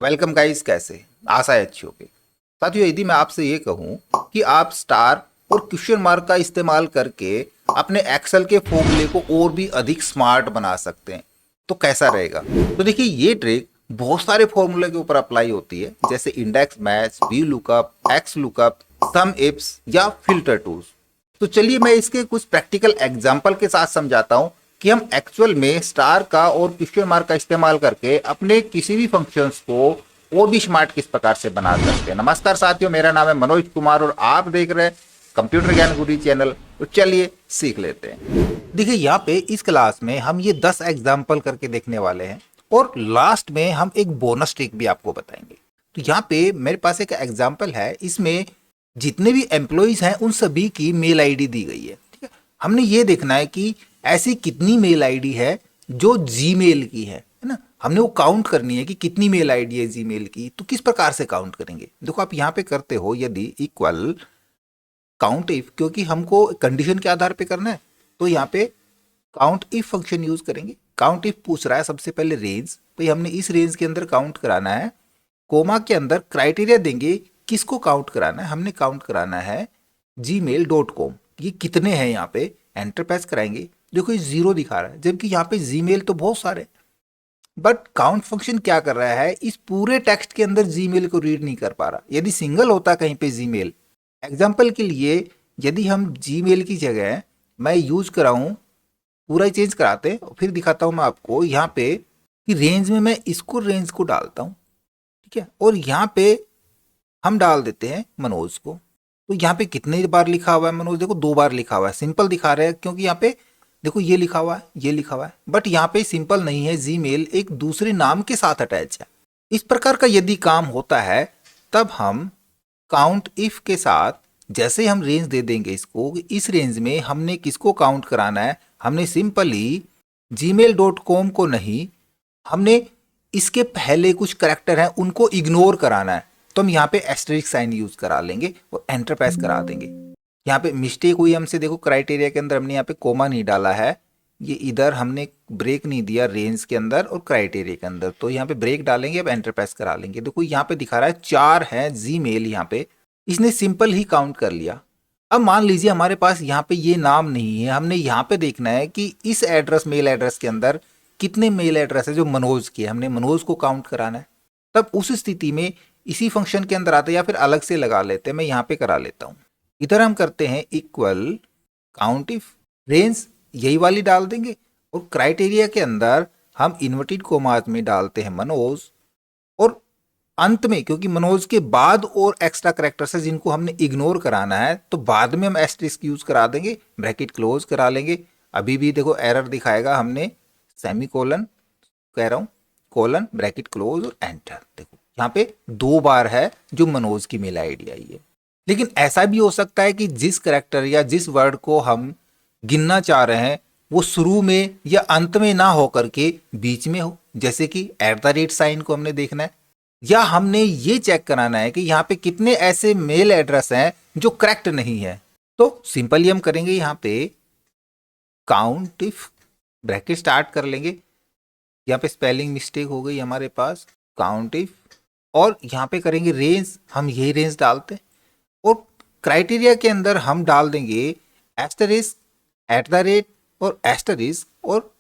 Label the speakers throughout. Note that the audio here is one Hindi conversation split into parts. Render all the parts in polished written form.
Speaker 1: वेलकम गाइस, कैसे? आशा है अच्छी होगी। साथियों, यदि मैं आपसे ये कहूं कि आप स्टार और क्वेश्चन मार्क का इस्तेमाल करके अपने एक्सेल के फॉर्मूले को और भी अधिक स्मार्ट बना सकते हैं, तो कैसा रहेगा? तो देखिए, ये ट्रिक बहुत सारे फॉर्मूले के ऊपर अप्लाई होती है, जैसे index match, V lookup, X lookup, SUMIFS या फिल्टर टूल्स। तो चलिए मैं इसके कुछ प्रैक्टिकल एग्जाम्पल के साथ समझाता हूं कि हम एक्चुअल में स्टार का और क्वेश्चन मार्क का इस्तेमाल करके अपने किसी भी फंक्शंस को और भी स्मार्ट किस प्रकार से बना सकते हैं। नमस्कार साथियों, मेरा नाम है मनोज कुमार और आप देख रहे हैं कंप्यूटर ज्ञान गुरु चैनल। तो चलिए सीख लेते हैं। देखिए, यहाँ पे इस क्लास में हम ये 10 एग्जाम्पल करके देखने वाले हैं और लास्ट में हम एक बोनस ट्रिक भी आपको बताएंगे। तो यहाँ पे मेरे पास एक एग्जाम्पल है, इसमें जितने भी एम्प्लॉइज हैं उन सभी की मेल आईडी दी गई है। ठीक है, हमने ये देखना है कि ऐसी कितनी मेल आईडी है जो जीमेल की है ना। हमने वो काउंट करनी है कि कितनी मेल आईडी है जीमेल की। तो किस प्रकार से काउंट करेंगे? देखो, आप यहाँ पे करते हो यदि इक्वल काउंट इफ, क्योंकि हमको कंडीशन के आधार पे करना है, तो यहाँ पे काउंट इफ फंक्शन यूज करेंगे। काउंट इफ पूछ रहा है सबसे पहले रेंज, भाई हमने इस रेंज के अंदर काउंट कराना है। कोमा के अंदर क्राइटेरिया देंगे किसको काउंट कराना है। हमने काउंट कराना है gmail.com, ये कितने हैं यहाँ पे। एंटर प्रेस कराएंगे, देखो ये 0 दिखा रहा है, जबकि यहाँ पे जीमेल तो बहुत सारे। बट काउंट फंक्शन क्या कर रहा है, इस पूरे टेक्स्ट के अंदर जीमेल को रीड नहीं कर पा रहा। यदि सिंगल होता कहीं पे जीमेल, एग्जाम्पल के लिए यदि हम जीमेल की जगह मैं यूज कराऊं, पूरा ही चेंज कराते हैं, फिर दिखाता हूं मैं आपको यहाँ पे कि रेंज में मैं इसको रेंज को डालता हूं। ठीक है, और यहाँ पे हम डाल देते हैं मनोज को। तो यहाँ पे कितने बार लिखा हुआ है मनोज? देखो 2 बार लिखा हुआ है। सिंपल दिखा रहे हैं क्योंकि यहाँ पे देखो ये लिखा हुआ है, ये लिखा हुआ है, बट यहाँ पे सिंपल नहीं है, जीमेल एक दूसरे नाम के साथ अटैच है। इस प्रकार का यदि काम होता है तब हम काउंट इफ के साथ जैसे हम रेंज दे देंगे इसको, इस रेंज में हमने किसको काउंट कराना है, हमने सिंपली gmail.com को नहीं, हमने इसके पहले कुछ करेक्टर हैं उनको इग्नोर कराना है। तो हम यहाँ पे एस्टेरिक साइन यूज करा लेंगे और एंटर प्रेस करा देंगे। यहाँ पे मिस्टेक हुई हमसे, देखो क्राइटेरिया के अंदर हमने यहाँ पे कोमा नहीं डाला है, ये इधर हमने ब्रेक नहीं दिया रेंज के अंदर और क्राइटेरिया के अंदर, तो यहाँ पे ब्रेक डालेंगे। अब एंटर प्रेस करा लेंगे, देखो यहाँ पे दिखा रहा है 4 है जीमेल। यहाँ पे इसने सिंपल ही काउंट कर लिया। अब मान लीजिए हमारे पास यहाँ पे ये नाम नहीं है, हमने यहाँ पे देखना है कि इस एड्रेस मेल एड्रेस के अंदर कितने मेल एड्रेस है जो मनोज के, हमने मनोज को काउंट कराना है। तब उस स्थिति में इसी फंक्शन के अंदर आते, या फिर अलग से लगा लेते हैं, मैं यहाँ पे करा लेता हूँ। इधर हम करते हैं इक्वल काउंट इफ रेंज, यही वाली डाल देंगे, और क्राइटेरिया के अंदर हम इन्वर्टेड कोमास में डालते हैं मनोज, और अंत में क्योंकि मनोज के बाद और एक्स्ट्रा करेक्टर्स है जिनको हमने इग्नोर कराना है, तो बाद में हम एस्टेरिस्क यूज करा देंगे, ब्रैकेट क्लोज करा लेंगे। अभी भी देखो एरर दिखाएगा, हमने सेमी कोलन कह रहा हूं, कोलन ब्रैकेट क्लोज और एंटर। देखो यहाँ पे 2 बार है जो मनोज की मेल आईडी आई है। लेकिन ऐसा भी हो सकता है कि जिस करेक्टर या जिस वर्ड को हम गिनना चाह रहे हैं वो शुरू में या अंत में ना होकर के बीच में हो, जैसे कि @ साइन को हमने देखना है, या हमने ये चेक कराना है कि यहाँ पे कितने ऐसे मेल एड्रेस हैं जो करेक्ट नहीं है। तो सिंपली हम करेंगे यहाँ पे काउंट इफ, ब्रैकेट स्टार्ट कर लेंगे, यहाँ पे स्पेलिंग मिस्टेक हो गई हमारे पास, काउंट इफ, और यहाँ पे करेंगे रेंज, हम यही रेंज डालते हैं, और क्राइटेरिया के अंदर हम डाल देंगे एस्टरिस्क, @ और एस्टरिस्क और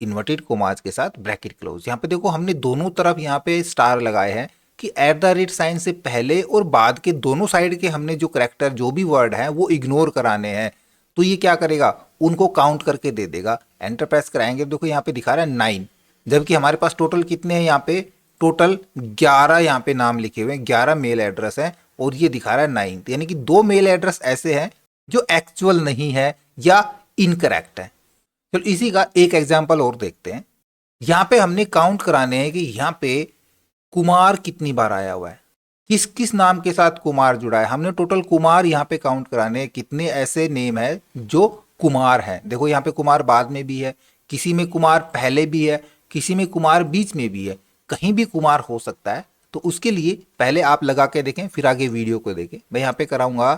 Speaker 1: इन्वर्टेड कोमास के साथ ब्रैकेट क्लोज। यहाँ पे देखो हमने दोनों तरफ यहाँ पे स्टार लगाए हैं कि @ साइन से पहले और बाद के दोनों साइड के हमने जो करेक्टर जो भी वर्ड हैं वो इग्नोर कराने हैं। तो ये क्या करेगा, उनको काउंट करके दे देगा। एंटर प्रेस कराएंगे, देखो यहाँ पे दिखा रहा है 9, जबकि हमारे पास टोटल कितने हैं, यहाँ पे टोटल 11 यहाँ पे नाम लिखे हुए हैं, 11 मेल एड्रेस हैं, और ये दिखा रहा है 9, यानी कि 2 मेल एड्रेस ऐसे हैं जो एक्चुअल नहीं है या इनकरेक्ट है। चलो इसी का एक एग्जाम्पल और देखते हैं। यहाँ पे हमने काउंट कराने हैं कि यहाँ पे कुमार कितनी बार आया हुआ है, किस किस नाम के साथ कुमार जुड़ा है। हमने टोटल कुमार यहाँ पे काउंट कराने हैं, कितने ऐसे नेम है जो कुमार हैं। देखो यहाँ पे कुमार बाद में भी है, किसी में कुमार पहले भी है, किसी में कुमार बीच में भी है, कहीं भी कुमार हो सकता है। तो उसके लिए पहले आप लगा के देखें, फिर आगे वीडियो को देखें। मैं यहाँ पे कराऊंगा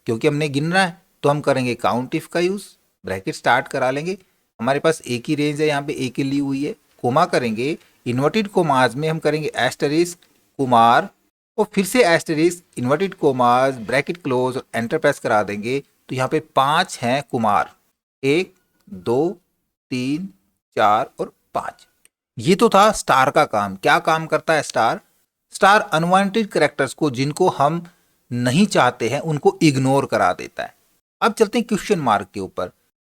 Speaker 1: क्योंकि हमने गिनना है, तो हम करेंगे काउंट इफ का यूज, ब्रैकेट स्टार्ट करा लेंगे। हमारे पास एक ही रेंज है, यहाँ पे एक ही ली हुई है, कोमा करेंगे, इन्वर्टेड कोमास में हम करेंगे एस्टरिस्क, कुमार और फिर से asterisk, inverted commas, bracket close और एंटर प्रेस करा देंगे तो यहाँ पे 5 हैं कुमार, 1 2 3 4 और 5। ये तो था स्टार का काम। क्या काम करता है स्टार? स्टार अनवांटेड कैरेक्टर्स को जिनको हम नहीं चाहते हैं उनको इग्नोर करा देता है। अब चलते हैं क्वेश्चन मार्क के ऊपर।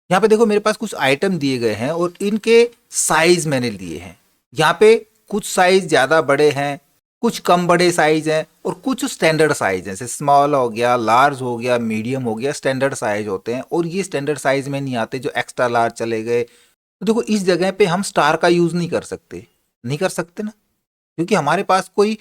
Speaker 1: यहाँ पे देखो मेरे पास कुछ आइटम दिए गए हैं और इनके साइज मैंने लिए हैं। यहाँ पे कुछ साइज ज्यादा बड़े हैं, कुछ कम बड़े साइज हैं और कुछ स्टैंडर्ड साइज हैं, जैसे स्मॉल हो गया, लार्ज हो गया, मीडियम हो गया, स्टैंडर्ड साइज होते हैं। और ये स्टैंडर्ड साइज में नहीं आते जो एक्स्ट्रा लार्ज चले गए। तो देखो इस जगह पे हम स्टार का यूज नहीं कर सकते, नहीं कर सकते ना, क्योंकि हमारे पास कोई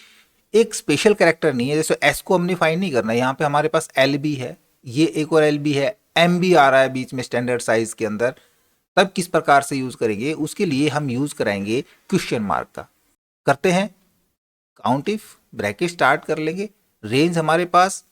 Speaker 1: एक स्पेशल कैरेक्टर नहीं है। जैसे एस को हमने फाइंड नहीं करना है, यहाँ पे हमारे पास एल बी है, ये एक और एल बी है, एम बी आ रहा है बीच में स्टैंडर्ड साइज के अंदर। तब किस प्रकार से यूज करेंगे? उसके लिए हम यूज कराएंगे क्वेश्चन मार्क का। करते हैं काउंट इफ, ब्रैकेट स्टार्ट कर लेंगे, रेंज हमारे पास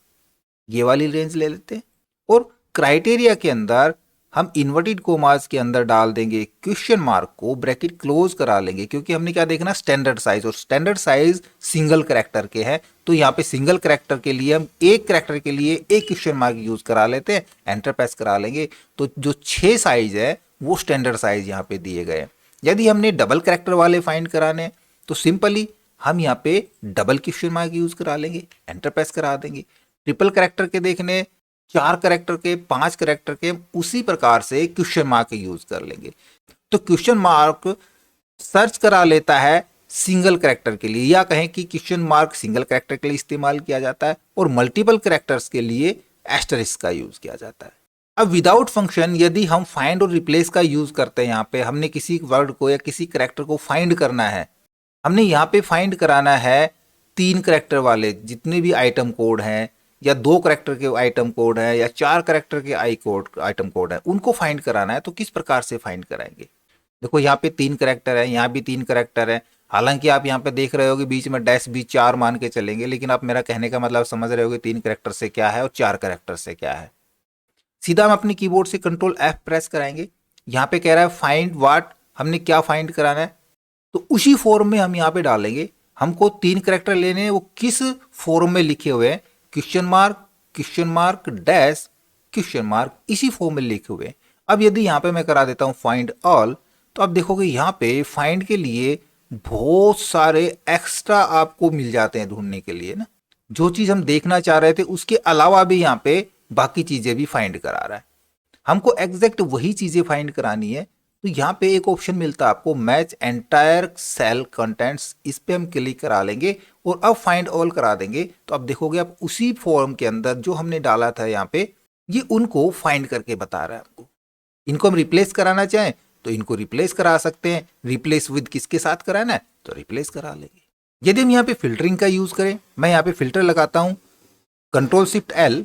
Speaker 1: ये वाली रेंज ले लेते हैं और क्राइटेरिया के अंदर हम इन्वर्टेड कोमास के अंदर डाल देंगे क्वेश्चन मार्क को, ब्रैकेट क्लोज करा लेंगे, क्योंकि हमने क्या देखना स्टैंडर्ड साइज, और स्टैंडर्ड साइज सिंगल कैरेक्टर के हैं। तो यहाँ पे सिंगल कैरेक्टर के लिए हम एक कैरेक्टर के लिए एक क्वेश्चन मार्क यूज करा लेते हैं, एंटर प्रेस करा लेंगे। तो जो 6 साइज है वो स्टैंडर्ड साइज यहाँ पे दिए गए। यदि हमने डबल कैरेक्टर वाले फाइंड कराने तो सिंपली हम यहाँ पे डबल क्वेश्चन मार्क यूज करा लेंगे, एंटर प्रेस करा देंगे। ट्रिपल कैरेक्टर के देखने 4 कैरेक्टर के, 5 कैरेक्टर के, उसी प्रकार से क्वेश्चन मार्क यूज कर लेंगे। तो क्वेश्चन मार्क सर्च करा लेता है सिंगल कैरेक्टर के लिए, या कहें कि क्वेश्चन मार्क सिंगल कैरेक्टर के लिए इस्तेमाल किया जाता है और मल्टीपल कैरेक्टर्स के लिए एस्टरिस्क का यूज किया जाता है। अब विदाउट फंक्शन यदि हम फाइंड और रिप्लेस का यूज करते हैं, यहाँ पे हमने किसी वर्ड को या किसी कैरेक्टर को फाइंड करना है, हमने यहाँ पे फाइंड कराना है 3 कैरेक्टर वाले जितने भी आइटम कोड हैं, या 2 कैरेक्टर के आइटम कोड है, या 4 कैरेक्टर के आइटम कोड है, उनको फाइंड कराना है। तो किस प्रकार से फाइंड कराएंगे? देखो यहाँ पे 3 कैरेक्टर है, यहाँ भी 3 कैरेक्टर है। हालांकि आप यहाँ पे देख रहे हो कि बीच में डैश भी 4 मान के चलेंगे, लेकिन आप मेरा कहने का मतलब समझ रहे हो कि 3 कैरेक्टर से क्या है और 4 कैरेक्टर से क्या है। सीधा हम अपने कीबोर्ड से कंट्रोल F प्रेस कराएंगे। यहाँ पे कह रहा है फाइंड व्हाट, हमने क्या फाइंड कराना है, तो उसी फॉर्म में हम यहाँ पे डालेंगे। हमको 3 कैरेक्टर लेने हैं, वो किस फॉर्म में लिखे हुए हैं, question mark dash question mark, इसी फॉर्म में लिखे हुए। अब यदि यहाँ पे मैं करा देता हूँ फाइंड ऑल, तो आप देखोगे यहाँ पे फाइंड के लिए बहुत सारे एक्स्ट्रा आपको मिल जाते हैं ढूंढने के लिए ना। जो चीज हम देखना चाह रहे थे उसके अलावा भी यहाँ पे बाकी चीजें भी फाइंड करा रहा है। हमको एग्जैक्ट वही चीजें फाइंड करानी है, तो यहाँ पे एक ऑप्शन मिलता है आपको मैच एंटायर सेल कंटेंट्स, इस पे हम क्लिक करा लेंगे और अब फाइंड ऑल करा देंगे। तो अब देखोगे आप उसी फॉर्म के अंदर जो हमने डाला था यहाँ पे, ये उनको फाइंड करके बता रहा है आपको। इनको हम रिप्लेस कराना चाहें तो इनको रिप्लेस करा सकते हैं। रिप्लेस विद किसके साथ कराना है तो रिप्लेस करा लेंगे। यदि हम यहाँ पे फिल्टरिंग का यूज करें, मैं यहाँ पे फिल्टर लगाता हूँ कंट्रोल शिफ्ट एल,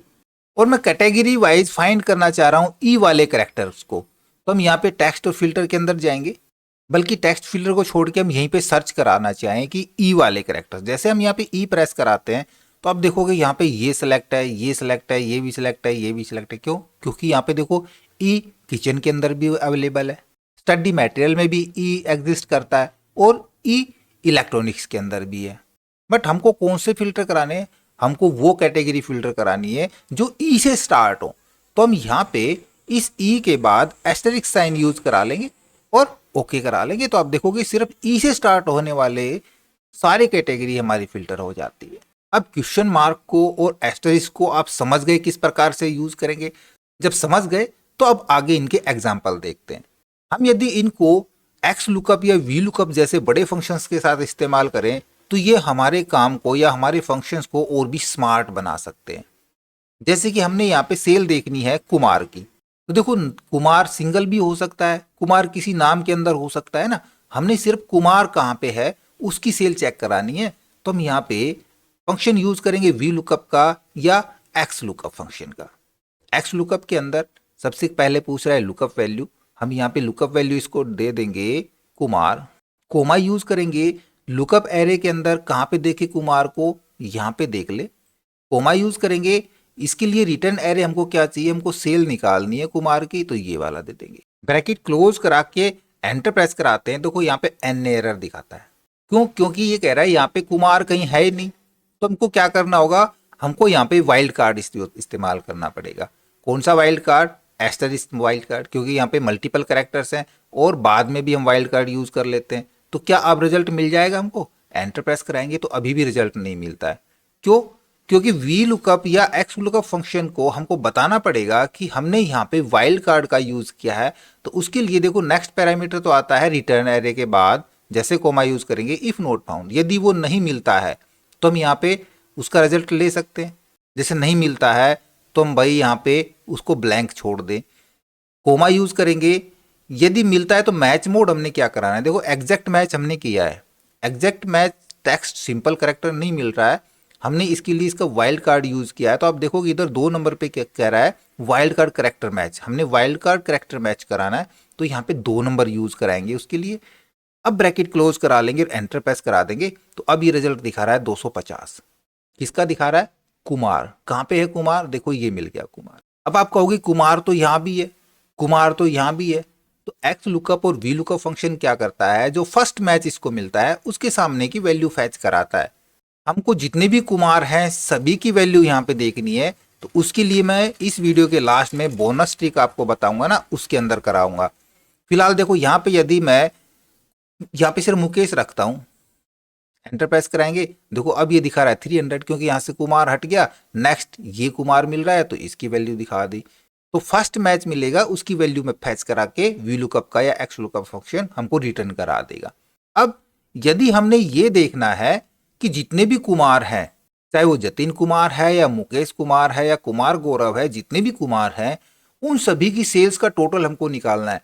Speaker 1: और मैं कैटेगरी वाइज फाइंड करना चाह रहा हूँ ई वाले कैरेक्टर्स को, तो हम यहाँ पे टेक्स्ट और फिल्टर के अंदर जाएंगे। बल्कि टेक्स्ट फिल्टर को छोड़ के हम यहीं पे सर्च कराना चाहें कि ई वाले कैरेक्टर्स, जैसे हम यहाँ पे ई प्रेस कराते हैं तो आप देखोगे यहाँ पे ये सिलेक्ट है, ये सिलेक्ट है, ये भी सिलेक्ट है, ये भी सिलेक्ट है। क्यों? क्योंकि यहाँ पे देखो ई किचन के अंदर भी अवेलेबल है, स्टडी मटेरियल में भी ई एग्जिस्ट करता है और ई इलेक्ट्रॉनिक्स के अंदर भी है। बट हमको कौन से फिल्टर कराने हैं? हमको वो कैटेगरी फिल्टर करानी है जो ई से स्टार्ट हो। तो हम यहाँ पे इस ई के बाद एस्टेरिस्क साइन यूज करा लेंगे और ओके करा लेंगे। तो आप देखोगे सिर्फ ई से स्टार्ट होने वाले सारे कैटेगरी हमारी फिल्टर हो जाती है। अब क्वेश्चन मार्क को और एस्टेरिस्क को आप समझ गए किस प्रकार से यूज करेंगे। जब समझ गए तो अब आगे इनके एग्जाम्पल देखते हैं। हम यदि इनको एक्स लुकअप या वी लुकअप जैसे बड़े फंक्शंस के साथ इस्तेमाल करें तो ये हमारे काम को या हमारे फंक्शंस को और भी स्मार्ट बना सकते हैं। जैसे कि हमने यहाँ पे सेल देखनी है कुमार की, तो देखो कुमार सिंगल भी हो सकता है, कुमार किसी नाम के अंदर हो सकता है ना। हमने सिर्फ कुमार कहाँ पे है उसकी सेल चेक करानी है, तो हम यहाँ पे फंक्शन यूज करेंगे वी लुकअप का या एक्स लुकअप फंक्शन का। एक्स लुकअप के अंदर सबसे पहले पूछ रहा है लुकअप वैल्यू, हम यहाँ पे लुकअप वैल्यू इसको दे देंगे कुमार। कोमा यूज करेंगे लुकअप एरे के अंदर, कहाँ पे देखे कुमार को, यहाँ पे देख ले। कोमा यूज करेंगे, इसके लिए रिटर्न एरे हमको क्या चाहिए, हमको सेल निकालनी है कुमार की, तो ये वाला दे देंगे। ब्रैकेट क्लोज करा के एंटर प्रेस कराते हैं, देखो यहाँ पे एन एरर दिखाता है। क्यों? क्योंकि ये कह रहा है यहाँ पे कुमार कहीं है ही नहीं, तो हमको क्या करना होगा, हमको यहाँ पे वाइल्ड कार्ड इस्तेमाल करना पड़ेगा। कौन सा wild card? Asterisk wild card, क्योंकि यहाँ पे मल्टीपल कैरेक्टर्स हैं और बाद में भी हम वाइल्ड कार्ड यूज कर लेते हैं। तो क्या अब रिजल्ट मिल जाएगा हमको? एंटर प्रेस कराएंगे तो अभी भी रिजल्ट नहीं मिलता है। क्यों? क्योंकि वी लुकअप या एक्स लुकअप फंक्शन को हमको बताना पड़ेगा कि हमने यहाँ पे वाइल्ड कार्ड का यूज किया है। तो उसके लिए देखो नेक्स्ट पैरामीटर तो आता है रिटर्न एरे के बाद, जैसे कोमा यूज करेंगे इफ नॉट फाउंड, यदि वो नहीं मिलता है तो हम यहाँ पे उसका रिजल्ट ले सकते हैं। जैसे नहीं मिलता है तो हम भाई यहाँ पे उसको ब्लैंक छोड़ दें। कोमा यूज करेंगे, यदि मिलता है तो मैच मोड हमने क्या कराना है, देखो एग्जैक्ट मैच हमने किया है। Exact match text simple character नहीं मिल रहा है, हमने इसके लिए इसका वाइल्ड कार्ड यूज किया है। तो आप देखोगे इधर 2 नंबर पे क्या कह रहा है, वाइल्ड कार्ड करेक्टर मैच। हमने वाइल्ड कार्ड करेक्टर मैच कराना है तो यहाँ पे 2 नंबर यूज कराएंगे उसके लिए। अब ब्रैकेट क्लोज करा लेंगे और एंटर प्रेस करा देंगे तो अब ये रिजल्ट दिखा रहा है 250। किसका दिखा रहा है? कुमार। कहाँ पे है कुमार? देखो ये मिल गया कुमार। अब आप कहोगे कुमार तो यहाँ भी है, कुमार तो यहाँ भी है। तो एक्स लुकअप और वी लुकअप फंक्शन क्या करता है, जो फर्स्ट मैच इसको मिलता है उसके सामने की वैल्यू फैच कराता है। हमको जितने भी कुमार हैं सभी की वैल्यू यहाँ पे देखनी है। तो उसके लिए मैं इस वीडियो के लास्ट में बोनस ट्रिक आपको बताऊंगा ना, उसके अंदर कराऊंगा। फिलहाल देखो यहाँ पे यदि मैं यहाँ पे सिर्फ मुकेश रखता हूँ, एंटर प्रेस कराएंगे, देखो अब ये दिखा रहा है 300, क्योंकि यहाँ से कुमार हट गया। नेक्स्ट ये कुमार मिल रहा है तो इसकी वैल्यू दिखा दी। तो फर्स्ट मैच मिलेगा उसकी वैल्यू में फैच करा के वी लुकअप का या एक्स लुकअप फंक्शन हमको रिटर्न करा देगा। अब यदि हमने ये देखना है कि जितने भी कुमार हैं, चाहे वो जतिन कुमार है या मुकेश कुमार है या कुमार गौरव है, जितने भी कुमार हैं उन सभी की सेल्स का टोटल हमको निकालना है।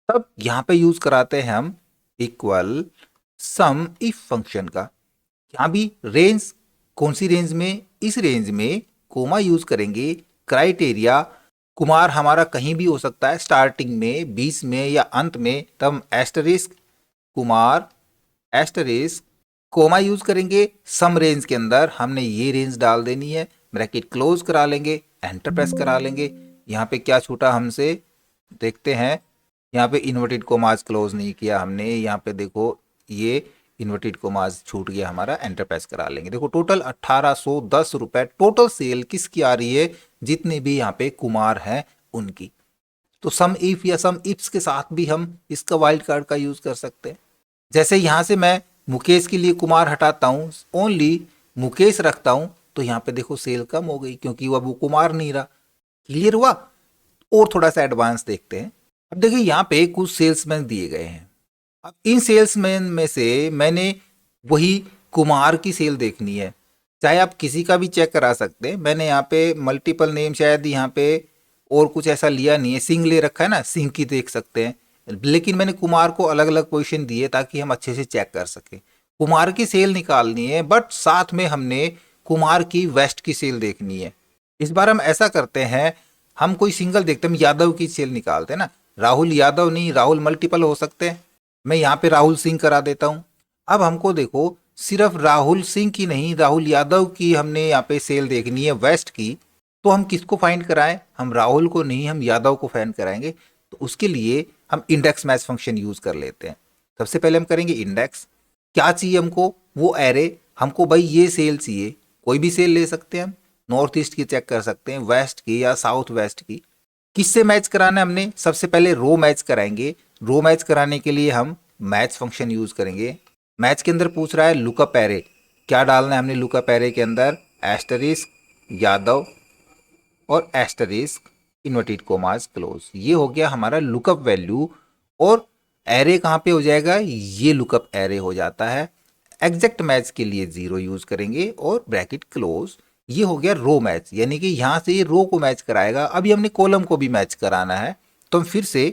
Speaker 1: तब यहाँ पे यूज कराते हैं हम इक्वल सम इफ फंक्शन का। यहाँ भी रेंज, कौन सी रेंज में? इस रेंज में कोमा यूज करेंगे। क्राइटेरिया कुमार हमारा कहीं भी हो सकता है, स्टार्टिंग में, बीच में या अंत में। तब asterisk Kumar asterisk comma use करेंगे। सम रेंज के अंदर हमने ये रेंज डाल देनी है, ब्रैकेट क्लोज करा लेंगे, एंटर प्रेस करा लेंगे। यहाँ पे क्या छूटा हमसे देखते हैं। यहाँ पे इन्वर्टेड कोमाज क्लोज नहीं किया हमने, यहाँ पे देखो ये इन्वर्टेड कोमाज छूट गया हमारा, एंटर प्रेस करा लेंगे। देखो टोटल 1810 रुपए टोटल सेल किसकी आ रही है, जितने भी यहाँ पे कुमार हैं उनकी। तो सम इफ या सम इफ्स के साथ भी हम इसका वाइल्ड कार्ड का यूज कर सकते हैं। जैसे यहाँ से मैं मुकेश के लिए कुमार हटाता हूँ, ओनली मुकेश रखता हूँ, तो यहाँ पे देखो सेल कम हो गई क्योंकि वो कुमार नहीं रहा। क्लियर हुआ? और थोड़ा सा एडवांस देखते हैं। अब देखिए यहाँ पे कुछ सेल्समैन दिए गए हैं। अब इन सेल्समैन में से मैंने वही कुमार की सेल देखनी है, चाहे आप किसी का भी चेक करा सकते हैं। मैंने यहाँ पे मल्टीपल नेम शायद यहाँ पे और कुछ ऐसा लिया नहीं है, सिंह ले रखा है ना, सिंह की देख सकते हैं। लेकिन मैंने कुमार को अलग अलग पोजीशन दिए ताकि हम अच्छे से चेक कर सकें। कुमार की सेल निकालनी है, बट साथ में हमने कुमार की वेस्ट की सेल देखनी है। इस बार हम ऐसा करते हैं, हम कोई सिंगल देखते हैं, हम यादव की सेल निकालते हैं ना। राहुल यादव नहीं, राहुल मल्टीपल हो सकते हैं। मैं यहाँ पे राहुल सिंह करा देता हूँ। अब हमको देखो सिर्फ राहुल सिंह की नहीं, राहुल यादव की हमने यहाँ पे सेल देखनी है वेस्ट की। तो हम किसको फाइंड कराएं? हम राहुल को नहीं, हम यादव को फाइंड कराएंगे। तो उसके लिए हम इंडेक्स मैच फंक्शन यूज कर लेते हैं। सबसे पहले हम करेंगे इंडेक्स। क्या चाहिए हमको? वो एरे। हमको भाई ये सेल चाहिए, कोई भी सेल ले सकते हैं हम। नॉर्थ ईस्ट की चेक कर सकते हैं, वेस्ट की या साउथ वेस्ट की। किससे मैच कराना है हमने? सबसे पहले रो मैच कराएंगे। रो मैच कराने के लिए हम मैच फंक्शन यूज करेंगे। मैच के अंदर पूछ रहा है लुकअप एरे, क्या डालना है हमने लुकअप एरे के अंदर? एस्टरिस्क यादव और एस्टरिस्क इन्वर्टेड कोमास क्लोज। ये हो गया हमारा लुकअप वैल्यू। और एरे कहाँ पे हो जाएगा? ये लुकअप एरे हो जाता है। एग्जैक्ट मैच के लिए 0 यूज करेंगे और ब्रैकेट क्लोज। ये हो गया रो मैच, यानी कि यहां से ये रो को मैच कराएगा। अभी हमने कॉलम को भी मैच कराना है, तो हम फिर से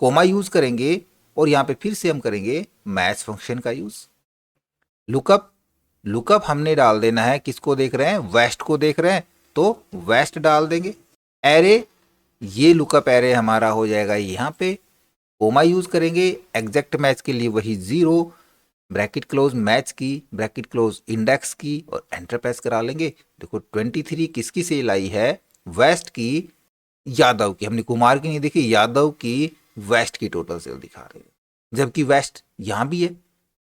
Speaker 1: कोमा यूज करेंगे और यहाँ पे फिर से हम करेंगे मैच फंक्शन का यूज। लुकअप, लुकअप हमने डाल देना है, किसको देख रहे हैं? वेस्ट को देख रहे हैं, तो वेस्ट डाल देंगे। एरे, ये लुकअप एरे हमारा हो जाएगा यहाँ पे। कोमा यूज करेंगे, एग्जैक्ट मैच के लिए वही 0, ब्रैकेट क्लोज मैच की, ब्रैकेट क्लोज इंडेक्स की और एंटर प्रेस करा लेंगे। देखो 23 किसकी सेल आई है? वेस्ट की, यादव की। हमने कुमार की नहीं देखी, यादव की वेस्ट की टोटल सेल दिखा रहे हैं, जबकि वेस्ट यहाँ भी है।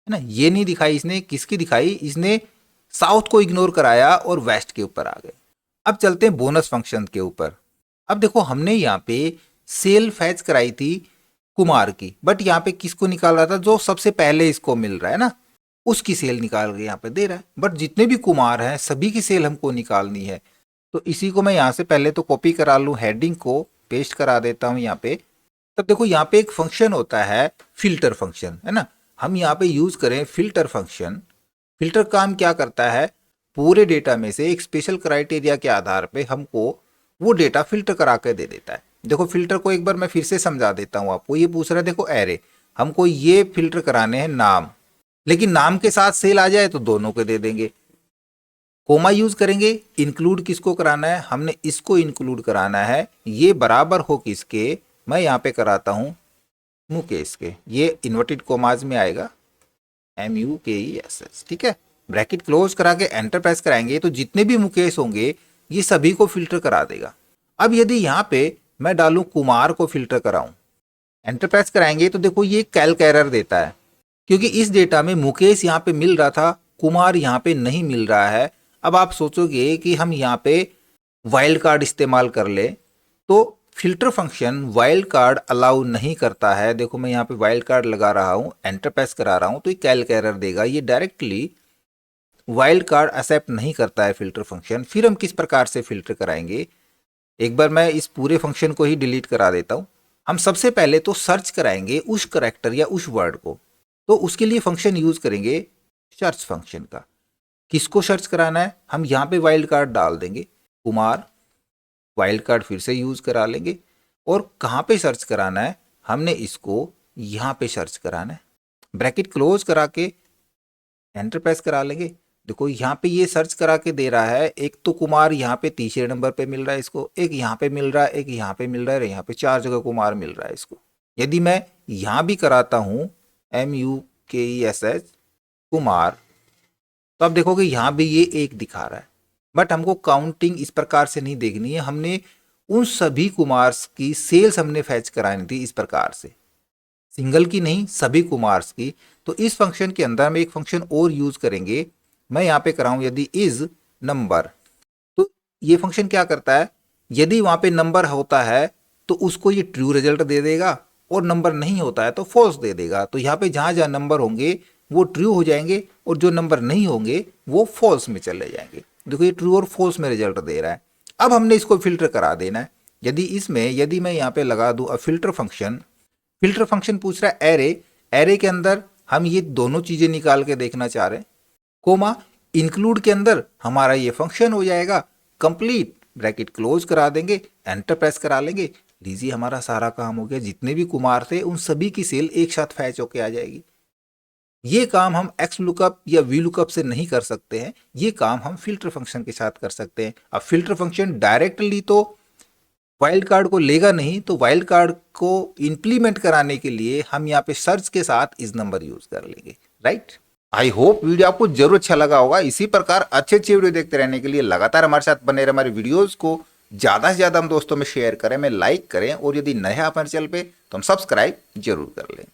Speaker 1: है ना। ये नहीं दिखाई इसने, किसकी दिखाई, इसने साउथ को इग्नोर कराया और वेस्ट के ऊपर आ गए। अब चलते हैं बोनस फंक्शन के ऊपर। अब देखो हमने यहाँ पे सेल फैच कराई थी कुमार की, बट यहाँ पे किसको निकाल रहा था, जो सबसे पहले इसको मिल रहा है ना, उसकी सेल निकाल के यहाँ पे दे रहा है। बट जितने भी कुमार हैं सभी की सेल हमको निकालनी है, तो इसी को मैं यहाँ से पहले तो कॉपी करा लूँ, हेडिंग को पेस्ट करा देता हूँ यहाँ पे। तब देखो यहाँ पे एक फंक्शन होता है फिल्टर फंक्शन, है ना। हम यहाँ पे यूज करें फिल्टर फंक्शन। फिल्टर काम क्या करता है, पूरे डेटा में से एक स्पेशल क्राइटेरिया के आधार पे हमको वो डेटा फिल्टर करा के दे देता है। देखो फिल्टर को एक बार मैं फिर से समझा देता हूँ आपको। ये पूछ रहा है, देखो एरे, हमको ये फिल्टर कराने हैं नाम, लेकिन नाम के साथ सेल आ जाए तो दोनों के दे देंगे। कोमा यूज करेंगे, इंक्लूड किसको कराना है, हमने इसको इंक्लूड कराना है, ये बराबर हो किसके, मैं यहाँ पे कराता हूँ मुकेश के, ये इन्वर्टेड कोमाज में आएगा, MUKESS, ठीक है। ब्रैकेट क्लोज करा के एंटर प्रेस कराएंगे तो जितने भी मुकेश होंगे ये सभी को फिल्टर करा देगा। अब यदि यहाँ पे मैं डालूं कुमार को फिल्टर कराऊं, एंटर प्रेस कराएंगे तो देखो ये कैल्क एरर देता है, क्योंकि इस डेटा में मुकेश यहाँ पे मिल रहा था, कुमार यहाँ पे नहीं मिल रहा है। अब आप सोचोगे कि हम यहाँ पे वाइल्ड कार्ड इस्तेमाल कर ले, तो filter function wild card allow नहीं करता है। देखो मैं यहाँ पे वाइल्ड कार्ड लगा रहा हूँ, एंटर प्रेस करा रहा हूँ तो ये कैल्क एरर देगा, ये डायरेक्टली वाइल्ड कार्ड एक्सेप्ट नहीं करता है फिल्टर फंक्शन। फिर हम किस प्रकार से फिल्टर कराएंगे, एक बार मैं इस पूरे फंक्शन को ही डिलीट करा देता हूँ। हम सबसे पहले तो सर्च कराएंगे उस करेक्टर या उस वर्ड को, तो उसके लिए फंक्शन यूज करेंगे सर्च फंक्शन का। किसको सर्च कराना है, हम यहाँ पे वाइल्ड कार्ड डाल देंगे कुमार, वाइल्ड कार्ड फिर से यूज करा लेंगे, और कहाँ पे सर्च कराना है, हमने इसको यहाँ पे सर्च कराना है। ब्रैकेट क्लोज करा के एंटर प्रेस करा लेंगे। देखो यहाँ पे ये सर्च करा के दे रहा है, एक तो कुमार यहाँ पे तीसरे नंबर पे मिल रहा है इसको, एक यहाँ पे मिल रहा है, एक यहाँ पे मिल रहा है, यहाँ पे 4 जगह कुमार मिल रहा है इसको। यदि मैं यहाँ भी कराता हूँ MUKESS कुमार, तो अब देखोगे यहाँ भी ये 1 दिखा रहा है। बट हमको काउंटिंग इस प्रकार से नहीं देखनी है, हमने उन सभी कुमार्स की सेल्स हमने फैच करानी थी इस प्रकार से, सिंगल की नहीं, सभी कुमार्स की। तो इस फंक्शन के अंदर हम एक फंक्शन और यूज करेंगे, मैं यहाँ पे कराऊं यदि इज नंबर, तो ये फंक्शन क्या करता है, यदि वहां पे नंबर होता है तो उसको ये ट्रू रिजल्ट दे देगा, और नंबर नहीं होता है तो फॉल्स दे देगा। तो यहाँ पे जहां जहां नंबर होंगे वो ट्रू हो जाएंगे, और जो नंबर नहीं होंगे वो फॉल्स में चले जाएंगे। देखो ये ट्रू और फॉल्स में रिजल्ट दे रहा है। अब हमने इसको फिल्टर करा देना है। यदि मैं यहाँ पे लगा दूं फिल्टर फंक्शन, फिल्टर फंक्शन पूछ रहा है एरे, एरे के अंदर हम ये दोनों चीजें निकाल के देखना चाह रहे हैं, कोमा इंक्लूड के अंदर हमारा ये फंक्शन हो जाएगा कंप्लीट, ब्रैकेट क्लोज करा देंगे, एंटर प्रेस करा लेंगे, लीजिए हमारा सारा काम हो गया। जितने भी कुमार थे उन सभी की सेल एक साथ फैच होके आ जाएगी। ये काम हम एक्स लुकअप या वी लुकअप से नहीं कर सकते हैं, ये काम हम फिल्टर फंक्शन के साथ कर सकते हैं। अब फिल्टर फंक्शन डायरेक्टली तो वाइल्ड कार्ड को लेगा नहीं, तो वाइल्ड कार्ड को इंप्लीमेंट कराने के लिए हम यहाँ पे सर्च के साथ इस नंबर यूज कर लेंगे, राइट। आई होप वीडियो आपको जरूर अच्छा लगा होगा। इसी प्रकार अच्छे अच्छे वीडियो देखते रहने के लिए लगातार हमारे साथ बने रहे। हमारे वीडियोस को ज्यादा से ज्यादा हम दोस्तों में शेयर करें, में लाइक करें, और यदि नए हमारे चैनल पे तो हम सब्सक्राइब जरूर कर लें।